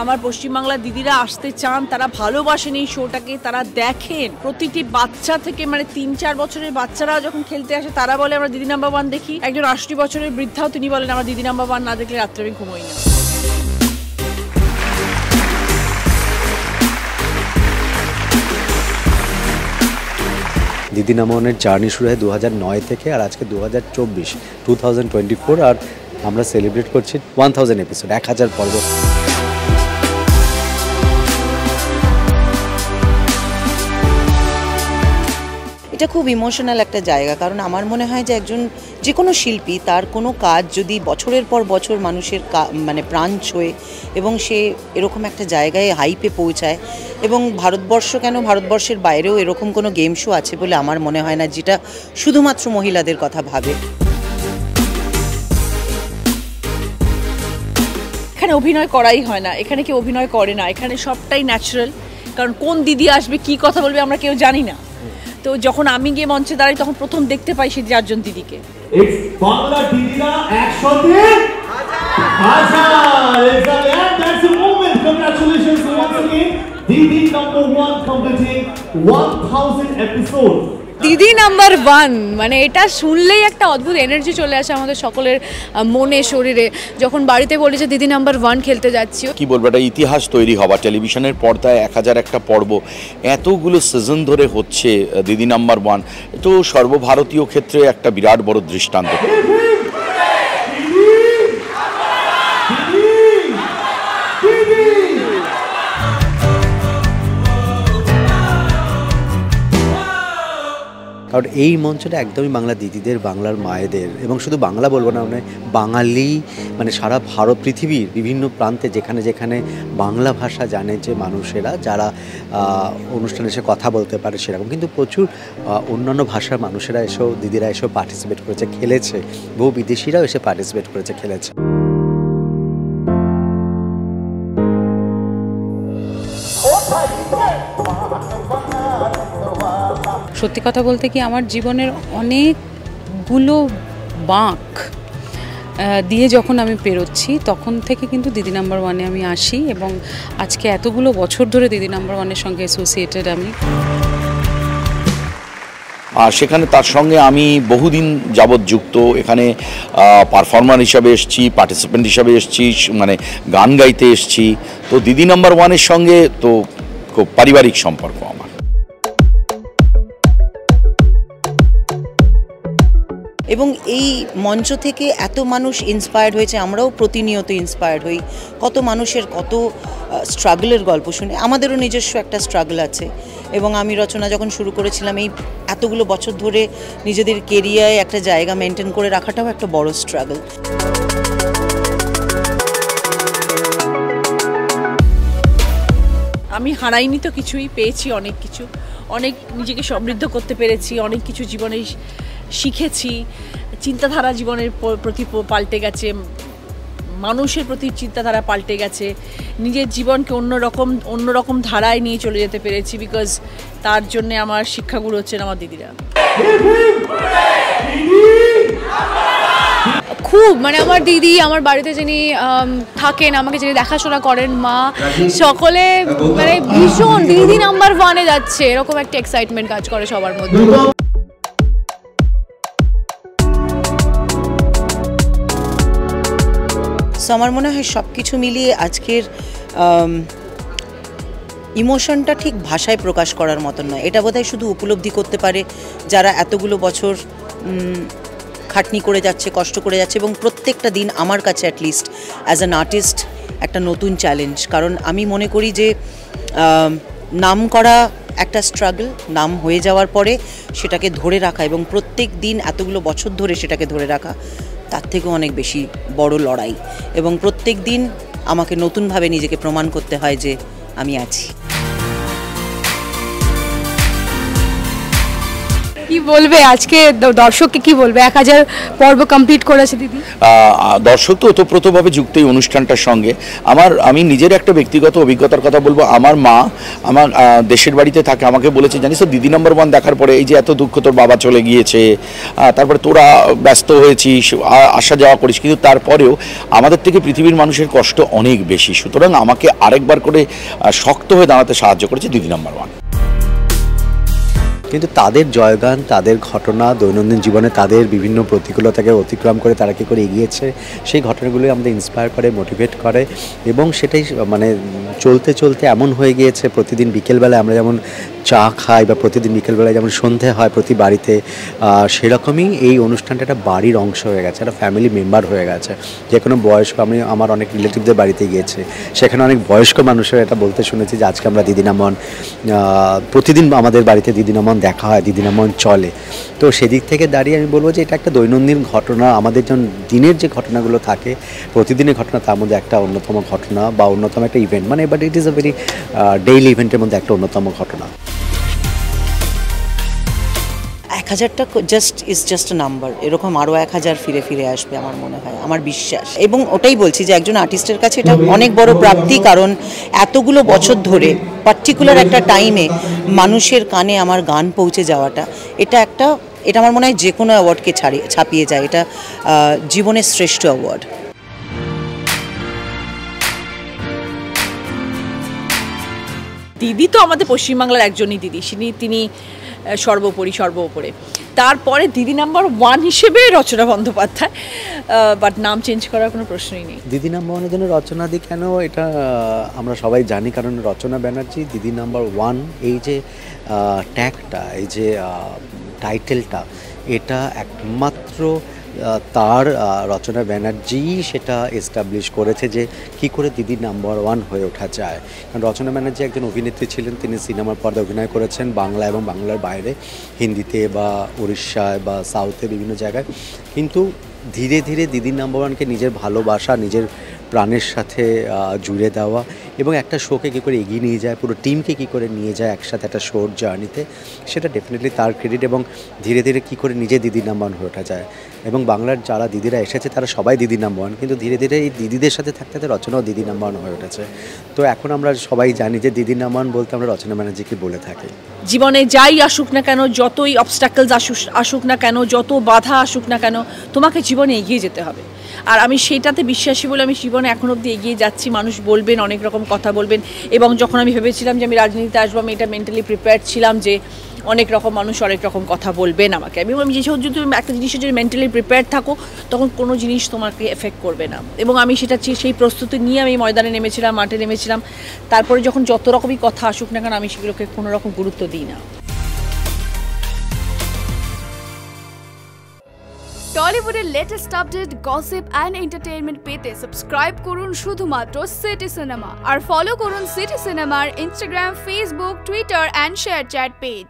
আমার পশ্চিমবাংলার দিদিরা আসতে চান, তারা ভালোবাসেন এই শোটাকে, তারা দেখেন। প্রতিটি বাচ্চা থেকে মানে 3-4 বছরের বাচ্চারা যখন খেলতে আসে তারা বলে আমরা দিদি নাম্বার 1 দেখি। একজন 80 বছরের বৃদ্ধাও তিনি বলেন আমার দিদি নাম্বার 1 না দেখলে রাত্রে আমি ঘুমোই না। দিদি নাম্বার 1-এর জার্নি শুরু হয় 2009 থেকে, আর আজকে 2024 আর আমরা সেলিব্রেট করছি 1000 এপিসোড, 1000 পর্ব। এটা খুব ইমোশনাল একটা জায়গা, কারণ আমার মনে হয় যে একজন যে কোনো শিল্পী তার কোনো কাজ যদি বছরের পর বছর মানুষের মানে প্রাণ ছোঁয় এবং সে এরকম একটা জায়গায় হাইপে পৌঁছায়, এবং ভারতবর্ষ কেন ভারতবর্ষের বাইরেও এরকম কোনো গেম শো আছে বলে আমার মনে হয় না যেটা শুধুমাত্র মহিলাদের কথা ভাবে। এখানে অভিনয় করাই হয় না, এখানে কেউ অভিনয় করে না, এখানে সবটাই ন্যাচারাল। কারণ কোন দিদি আসবে, কি কথা বলবে আমরা কেউ জানি না। তো যখন আমি গিয়ে মঞ্চে দাঁড়াই তখন প্রথম দেখতে পাই সেই 4 জন দিদিকে। বাংলা দিদিরা একসাথে হাজার। That's a moment. Congratulations once again. দিদি নাম্বার 1 completing 1000 episodes. দিদি নাম্বার 1 মানে এটা শুনলেই একটা অদ্ভুত এনার্জি চলে আসে আমাদের সকলের মনে শরীরে, যখন বাড়িতে বলি যে দিদি নাম্বার 1 খেলতে যাচ্ছি। কি বলবো, একটা ইতিহাস তৈরি হওয়া, টেলিভিশনের পর্দায় 1001টা পর্ব এতগুলো সিজন ধরে হচ্ছে দিদি নাম্বার 1, তো সর্বভারতীয় ক্ষেত্রে একটা বিরাট বড় দৃষ্টান্ত। কারণ এই মঞ্চটা একদমই বাংলা দিদিদের, বাংলার মায়েদের, এবং শুধু বাংলা বলবো না, মানে বাঙালি মানে সারা ভারত পৃথিবীর বিভিন্ন প্রান্তে যেখানে যেখানে বাংলা ভাষা জানে যে মানুষেরা, যারা অনুষ্ঠানে এসে কথা বলতে পারে সেরকম, কিন্তু প্রচুর অন্যান্য ভাষার মানুষেরা এসেও, দিদিরা এসেও পার্টিসিপেট করেছে, খেলেছে, বহু বিদেশিরাও এসে পার্টিসিপেট করেছে, খেলেছে। সত্যি কথা বলতে কি আমার জীবনের অনেকগুলো বাঁক দিয়ে যখন আমি পেরোচ্ছি তখন থেকে কিন্তু দিদি নাম্বার 1-এ আমি আসি, এবং আজকে এতগুলো বছর ধরে দিদি নাম্বার 1-এর সঙ্গে অ্যাসোসিয়েটেড আমি। আর সেখানে তার সঙ্গে আমি বহুদিন যাবৎ যুক্ত। এখানে পারফর্মার হিসাবে এসেছি, পার্টিসিপেন্ট হিসাবে এসেছি, মানে গান গাইতে এসেছি। তো দিদি নাম্বার 1-এর সঙ্গে তো খুব পারিবারিক সম্পর্ক আমার। এবং এই মঞ্চ থেকে এত মানুষ ইন্সপায়ার্ড হয়েছে, আমরাও প্রতিনিয়ত ইন্সপায়ার্ড হই। কত মানুষের কত স্ট্রাগলের গল্প শুনে, আমাদেরও নিজস্ব একটা স্ট্রাগল আছে। এবং আমি রচনা যখন শুরু করেছিলাম, এই এতগুলো বছর ধরে নিজেদের কেরিয়ারে একটা জায়গা মেনটেন করে রাখাটাও একটা বড় স্ট্রাগল। আমি হারাইনি তো কিছুই, পেয়েছি অনেক কিছু, অনেক নিজেকে সমৃদ্ধ করতে পেরেছি, অনেক কিছু জীবনে শিখেছি, চিন্তাধারা জীবনের প্রতি পাল্টে গেছে, মানুষের প্রতি চিন্তাধারা পাল্টে গেছে, নিজের জীবনকে অন্যরকম ধারায় নিয়ে চলে যেতে পেরেছি, বিকজ তার জন্য আমার শিক্ষাগুরু হচ্ছেন আমার দিদিরা। খুব মানে আমার দিদি, আমার বাড়িতে যিনি থাকেন, আমাকে যিনি দেখাশোনা করেন, মা, সকলে মানে ভীষণ দিদি নাম্বার 1-এ যাচ্ছে এরকম একটা এক্সাইটমেন্ট কাজ করে সবার মধ্যে। আমার মনে হয় সব কিছু মিলিয়ে আজকের ইমোশনটা ঠিক ভাষায় প্রকাশ করার মতন নয়। এটা বোধহয় শুধু উপলব্ধি করতে পারে যারা এতগুলো বছর খাটনি করে যাচ্ছে, কষ্ট করে যাচ্ছে, এবং প্রত্যেকটা দিন আমার কাছে অ্যাটলিস্ট অ্যাজ অ্যান আর্টিস্ট একটা নতুন চ্যালেঞ্জ। কারণ আমি মনে করি যে নাম করা একটা স্ট্রাগল, নাম হয়ে যাওয়ার পরে সেটাকে ধরে রাখা এবং প্রত্যেক দিন এতগুলো বছর ধরে সেটাকে ধরে রাখা তার থেকেও অনেক বেশি বড় লড়াই, এবং প্রত্যেক দিন আমাকে নতুনভাবে নিজেকে প্রমাণ করতে হয় যে আমি আছি। কি কি বলবে আজকে দর্শককে, কি বলবে 1000 পর্ব কমপ্লিট করেছে দিদি? দর্শক তো ওতপ্রোতভাবে যুক্ত এই অনুষ্ঠানটার সঙ্গে। আমি নিজের একটা ব্যক্তিগত অভিজ্ঞতার কথা বলবো। আমার মা আমার দেশের বাড়িতে থাকে, আমাকে বলেছে জানিস তো দিদি নম্বর 1 দেখার পরে এই যে এত দুঃখ, তোর বাবা চলে গিয়েছে, তারপরে তোরা ব্যস্ত হয়েছিস, আসা যাওয়া করিস, কিন্তু তারপরেও আমাদের থেকে পৃথিবীর মানুষের কষ্ট অনেক বেশি। সুতরাং আমাকে আরেকবার করে শক্ত হয়ে দাঁড়াতে সাহায্য করেছে দিদি নম্বর 1। কিন্তু তাদের জয়গান, তাদের ঘটনা, দৈনন্দিন জীবনে তাদের বিভিন্ন প্রতিকূলতাকে অতিক্রম করে তারা কী করে এগিয়েছে, সেই ঘটনাগুলোই আমাদের ইন্সপায়ার করে, মোটিভেট করে। এবং সেটাই মানে চলতে চলতে এমন হয়ে গিয়েছে, প্রতিদিন বিকেলবেলায় আমরা যেমন চা খাই বা প্রতিদিন বিকেলবেলায় যেমন সন্ধে হয় প্রতি বাড়িতে, সেরকমই এই অনুষ্ঠানটা একটা বাড়ির অংশ হয়ে গেছে, একটা ফ্যামিলি মেম্বার হয়ে গেছে। যে কোনো বয়স্ক, আমি আমার অনেক রিলেটিভদের বাড়িতে গিয়েছি, সেখানে অনেক বয়স্ক মানুষের এটা বলতে শুনেছি যে আজকে আমরা দিদি নামন, প্রতিদিন আমাদের বাড়িতে দিদি নামন দেখা হয়, দিদি নামন চলে। তো সেদিক থেকে দাঁড়িয়ে আমি বলবো যে এটা একটা দৈনন্দিন ঘটনা, আমাদের যেমন দিনের যে ঘটনাগুলো থাকে প্রতিদিনের ঘটনা, তার মধ্যে একটা অন্যতম ঘটনা বা অন্যতম একটা ইভেন্ট, মানে but it is a very daily ইভেন্টের মধ্যে একটা অন্যতম ঘটনা। 1000টা জাস্ট নাম্বার, এরকম আরও 1000 ফিরে ফিরে আসবে আমার মনে হয়, আমার বিশ্বাস। এবং ওটাই বলছি যে একজন আর্টিস্টের কাছে এটা অনেক বড় প্রাপ্তি, কারণ এতগুলো বছর ধরে পার্টিকুলার একটা টাইমে মানুষের কানে আমার গান পৌঁছে যাওয়াটা, এটা আমার মনে হয় যে কোনো অ্যাওয়ার্ডকে ছাপিয়ে যায়। এটা জীবনের শ্রেষ্ঠ অ্যাওয়ার্ড। দিদি তো আমাদের পশ্চিমবাংলার একজনই দিদি, তিনি সর্বোপরি। তারপরে দিদি নাম্বার 1 হিসেবে রচনা বন্দ্যোপাধ্যায়, বাট নাম চেঞ্জ করার কোনো প্রশ্নই নেই। দিদি নাম্বার 1-এর জন্য রচনা দি কেন, এটা আমরা সবাই জানি, কারণ রচনা ব্যানার্জি দিদি নাম্বার 1 এই যে ট্যাগটা, এই যে টাইটেলটা, এটা একমাত্র তার রচনা ব্যানার্জি সেটা এস্টাবলিশ করেছে যে কী করে দিদি নাম্বার 1 হয়ে ওঠা যায়। কারণ রচনা ব্যানার্জি একজন অভিনেত্রী ছিলেন, তিনি সিনেমার পর্দায় অভিনয় করেছেন বাংলা এবং বাংলার বাইরে, হিন্দিতে বা উড়িষ্যায় বা সাউথে বিভিন্ন জায়গায়। কিন্তু ধীরে ধীরে দিদি নাম্বার 1কে নিজের ভালোবাসা, নিজের প্রাণের সাথে জুড়ে দেওয়া এবং একটা শোকে কী করে এগিয়ে নিয়ে যায়, পুরো টিমকে কী করে নিয়ে যায় একসাথে একটা শোর জার্নিতে, সেটা ডেফিনেটলি তার ক্রেডিট। এবং ধীরে ধীরে কী করে নিজে দিদি নাম্বার 1 হয়ে ওঠা যায়। এবং বাংলার যারা দিদিরা এসেছে তারা সবাই দিদি নাম্বার 1, কিন্তু ধীরে ধীরে এই দিদিদের সাথে থাকতে থাকতে রচনাও দিদি নাম্বার 1 হয়ে উঠেছে। তো এখন আমরা সবাই জানি যে দিদি নাম্বার 1 বলতে আমরা রচনা ব্যানার্জিকে বলে থাকি। জীবনে যাই আসুক না কেন, যতই অবস্ট্যাকলস আসুক না কেন, যত বাধা আসুক না কেন, তোমাকে জীবনে এগিয়ে যেতে হবে। আর আমি সেইটাতে বিশ্বাসী বলে আমি জীবনে এখন অবধি এগিয়ে যাচ্ছি। মানুষ বলবেন, অনেক রকম কথা বলবেন, এবং যখন আমি ভেবেছিলাম যে আমি রাজনীতিতে আসবো, আমি এটা মেন্টালি প্রিপেয়ার্ড ছিলাম যে অনেক রকম মানুষ অনেক রকম কথা বলবেন আমাকে। আমি যেহেতু যদি তুমি একটা জিনিসের যদি মেন্টালি প্রিপেয়ার্ড থাকো, তখন কোনো জিনিস তোমাকে এফেক্ট করবে না। এবং আমি সেই প্রস্তুতি নিয়ে আমি ময়দানে নেমেছিলাম, মাঠে নেমেছিলাম। তারপরে যখন যত রকমই কথা আসুক না কেন, আমি সেগুলোকে কোনো রকম গুরুত্ব দিই না। টলিউডের latest update, gossip and entertainment পেতে সাবস্ক্রাইব করুন শুধুমাত্র সিটি সিনেমা, আর ফলো করুন সিটি সিনেমার Instagram, Facebook, Twitter and ShareChat page.